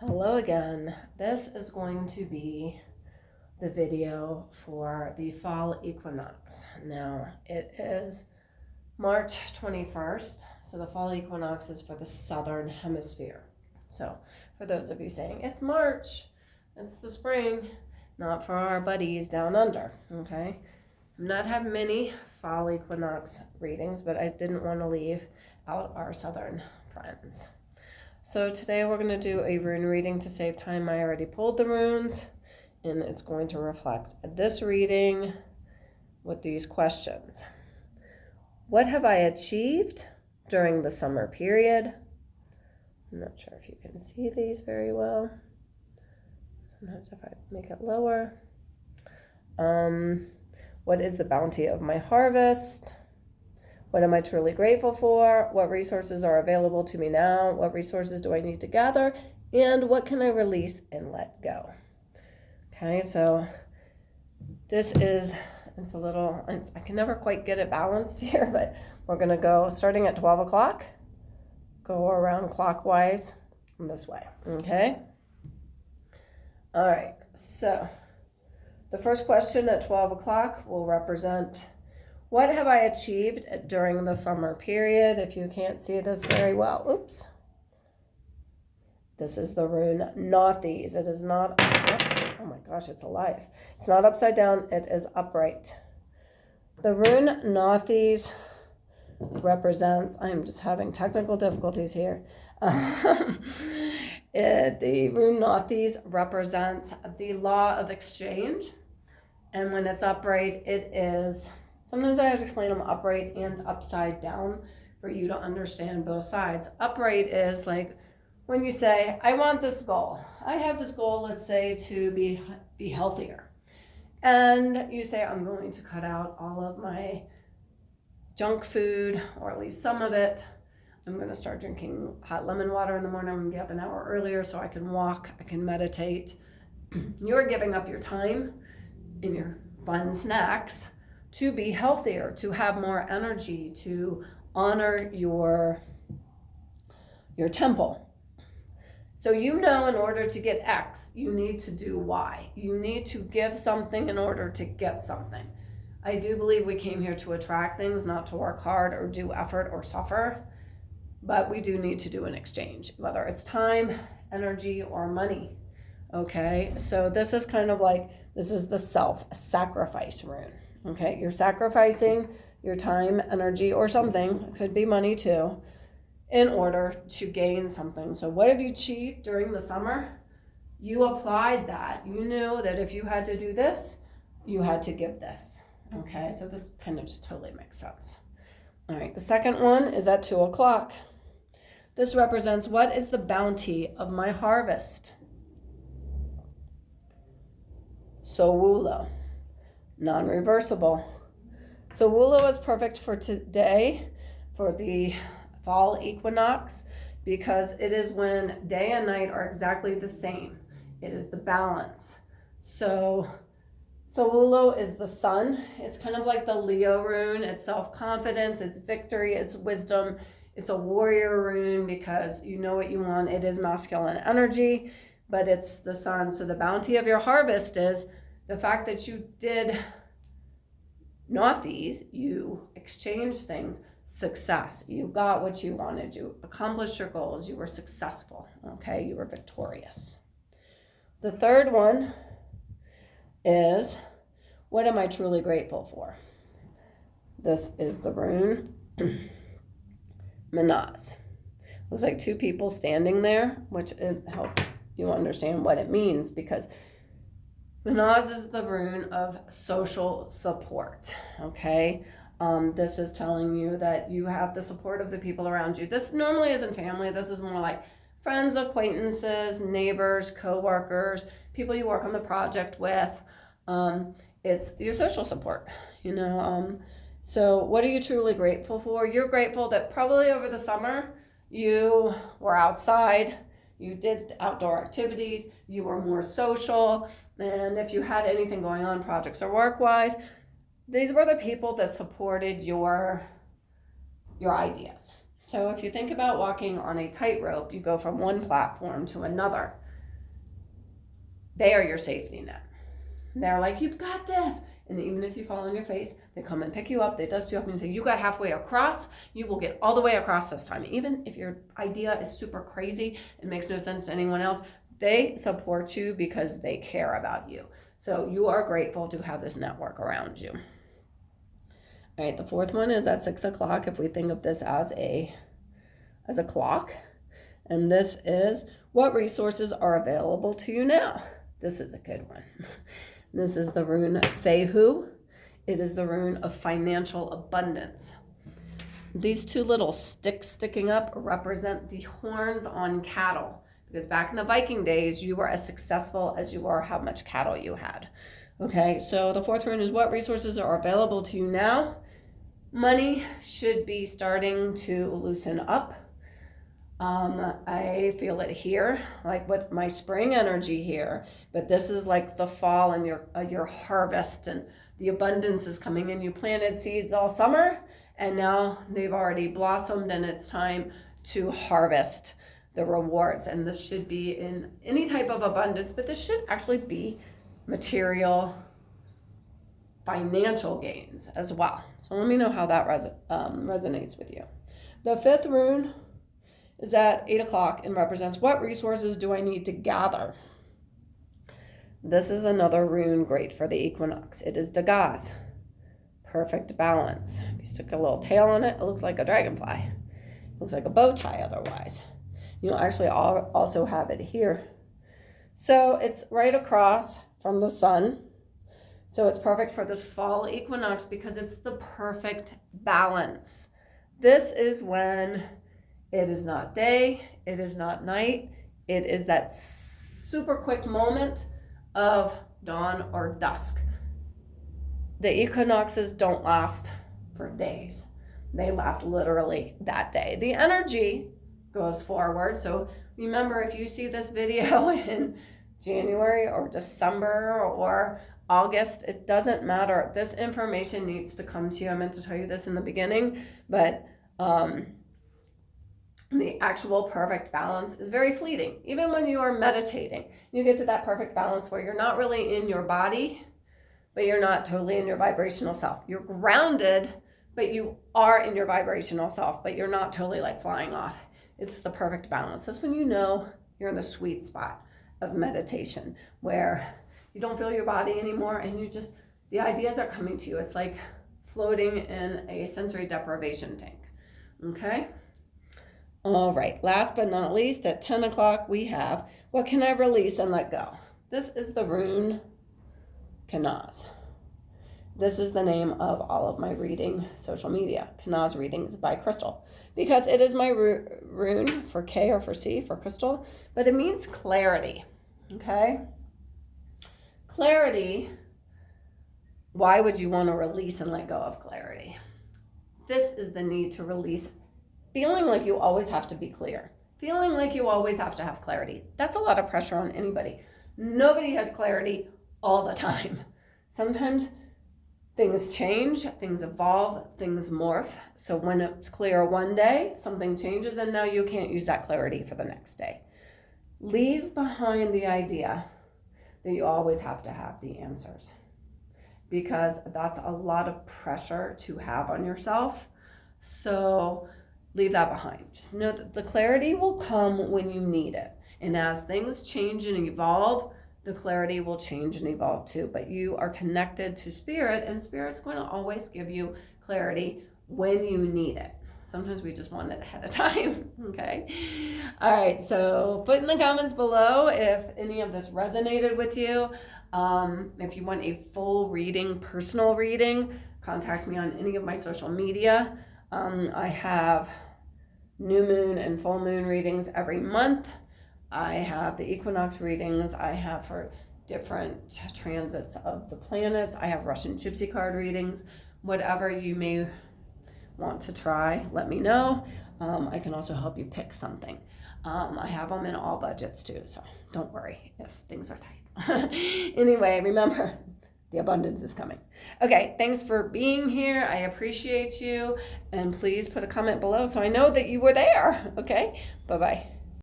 Hello again. This is going to be the video for the fall equinox. Now, it is March 21st, so the fall equinox is for the southern hemisphere. So, for those of you saying, it's March, it's the spring, not for our buddies down under, okay? I've not had many fall equinox readings, but I didn't want to leave out our southern friends. So today we're going to do a rune reading to save time. I already pulled the runes, and it's going to reflect this reading with these questions. What have I achieved during the summer period? I'm not sure if you can see these very well. Sometimes if I make it lower. What is the bounty of my harvest? What am I truly grateful for? What resources are available to me now? What resources do I need to gather? And what can I release and let go? Okay, so this is, I can never quite get it balanced here, but we're going to go starting at 12 o'clock, go around clockwise this way, okay? All right, so the first question at 12 o'clock will represent what have I achieved during the summer period? If you can't see this very well, oops. This is the rune Nothies. It is not, oops, oh my gosh, it's alive. It's not upside down, it is upright. The rune Nothies represents, I'm just having technical difficulties here. The rune Nothies represents the law of exchange. And when it's upright, it is, sometimes I have to explain them upright and upside down for you to understand both sides. Upright is like when you say, I want this goal. I have this goal, let's say, to be healthier. And you say, I'm going to cut out all of my junk food, or at least some of it. I'm going to start drinking hot lemon water in the morning. I'm going to get up an hour earlier so I can walk, I can meditate. You're giving up your time and your fun snacks to be healthier, to have more energy, to honor your temple. So you know in order to get X, you need to do Y. You need to give something in order to get something. I do believe we came here to attract things, not to work hard or do effort or suffer, but we do need to do an exchange, whether it's time, energy, or money. Okay, so this is kind of like, this is the self-sacrifice rune. Okay, you're sacrificing your time, energy, or something, it could be money too, in order to gain something. So what have you achieved during the summer? You applied that. You knew that if you had to do this, you had to give this. Okay, so this kind of just totally makes sense. All right, the second one is at 2 o'clock. This represents what is the bounty of my harvest? Sowulo, non-reversible. Sowulo is perfect for today, for the fall equinox, because it is when day and night are exactly the same. It is the balance. So Sowulo is the sun. It's kind of like the Leo rune. It's self-confidence, it's victory, it's wisdom. It's a warrior rune because you know what you want. It is masculine energy, but it's the sun. So the bounty of your harvest is the fact that you did Nothies, you exchanged things, success. You got what you wanted. You accomplished your goals. You were successful. Okay, you were victorious. The third one is, what am I truly grateful for? This is the rune Manaz. Looks like two people standing there, which it helps you understand what it means, because Manaz is the rune of social support, okay? This is telling you that you have the support of the people around you. This normally isn't family. This is more like friends, acquaintances, neighbors, co-workers, people you work on the project with. It's your social support, you know. So what are you truly grateful for? You're grateful that probably over the summer you were outside, you did outdoor activities, you were more social, and if you had anything going on, projects or work-wise, these were the people that supported your ideas. So if you think about walking on a tightrope, you go from one platform to another. They are your safety net. They're like, you've got this. And even if you fall on your face, they come and pick you up. They dust you off and say, you got halfway across. You will get all the way across this time. Even if your idea is super crazy and makes no sense to anyone else, they support you because they care about you. So you are grateful to have this network around you. All right, the fourth one is at 6 o'clock. If we think of this as a clock, and this is what resources are available to you now. This is a good one. This is the rune Fehu. It is the rune of financial abundance. These two little sticks sticking up represent the horns on cattle. Because back in the Viking days, you were as successful as you were how much cattle you had. Okay, so the fourth rune is what resources are available to you now. Money should be starting to loosen up. I feel it here, like with my spring energy here, but this is like the fall and your harvest and the abundance is coming in. You planted seeds all summer and now they've already blossomed and it's time to harvest the rewards. And this should be in any type of abundance, but this should actually be material, financial gains as well. So let me know how that resonates with you. The fifth rune is at 8 o'clock and represents what resources do I need to gather. This is another rune great for the equinox. It is Dagaz, perfect balance. If you stick a little tail on it, it looks like a dragonfly. It looks like a bow tie otherwise. You'll actually also have it here. So it's right across from the sun. So it's perfect for this fall equinox because it's the perfect balance. This is when it is not day, it is not night, it is that super quick moment of dawn or dusk. The equinoxes don't last for days. They last literally that day. The energy goes forward. So remember, if you see this video in January or December or August, it doesn't matter. This information needs to come to you. I meant to tell you this in the beginning, but the actual perfect balance is very fleeting. Even when you are meditating, you get to that perfect balance where you're not really in your body, but you're not totally in your vibrational self. You're grounded, but you are in your vibrational self, but you're not totally like flying off. It's the perfect balance. That's when you know you're in the sweet spot of meditation where you don't feel your body anymore and you just, the ideas are coming to you. It's like floating in a sensory deprivation tank. Okay? All right, last but not least, at 10 o'clock, we have, what can I release and let go? This is the rune Kanaz. This is the name of all of my reading social media, Kanaz Readings by Crystal, because it is my rune for K or for C, for crystal, but it means clarity, okay? Clarity, why would you want to release and let go of clarity? This is the need to release feeling like you always have to be clear, feeling like you always have to have clarity. That's a lot of pressure on anybody. Nobody has clarity all the time. Sometimes things change, things evolve, things morph. So when it's clear one day, something changes and now you can't use that clarity for the next day. Leave behind the idea that you always have to have the answers, because that's a lot of pressure to have on yourself. So leave that behind. Just know that the clarity will come when you need it. And as things change and evolve, the clarity will change and evolve too. But you are connected to spirit, and spirit's going to always give you clarity when you need it. Sometimes we just want it ahead of time, okay? All right, so put in the comments below if any of this resonated with you. If you want a full reading, personal reading, contact me on any of my social media. I have new moon and full moon readings every month. I have the equinox readings. I have for different transits of the planets. I have Russian gypsy card readings. Whatever you may want to try, let me know. I can also help you pick something. I have them in all budgets too, so don't worry if things are tight. Anyway, remember, the abundance is coming. Okay, thanks for being here. I appreciate you. And please put a comment below so I know that you were there. Okay, bye-bye.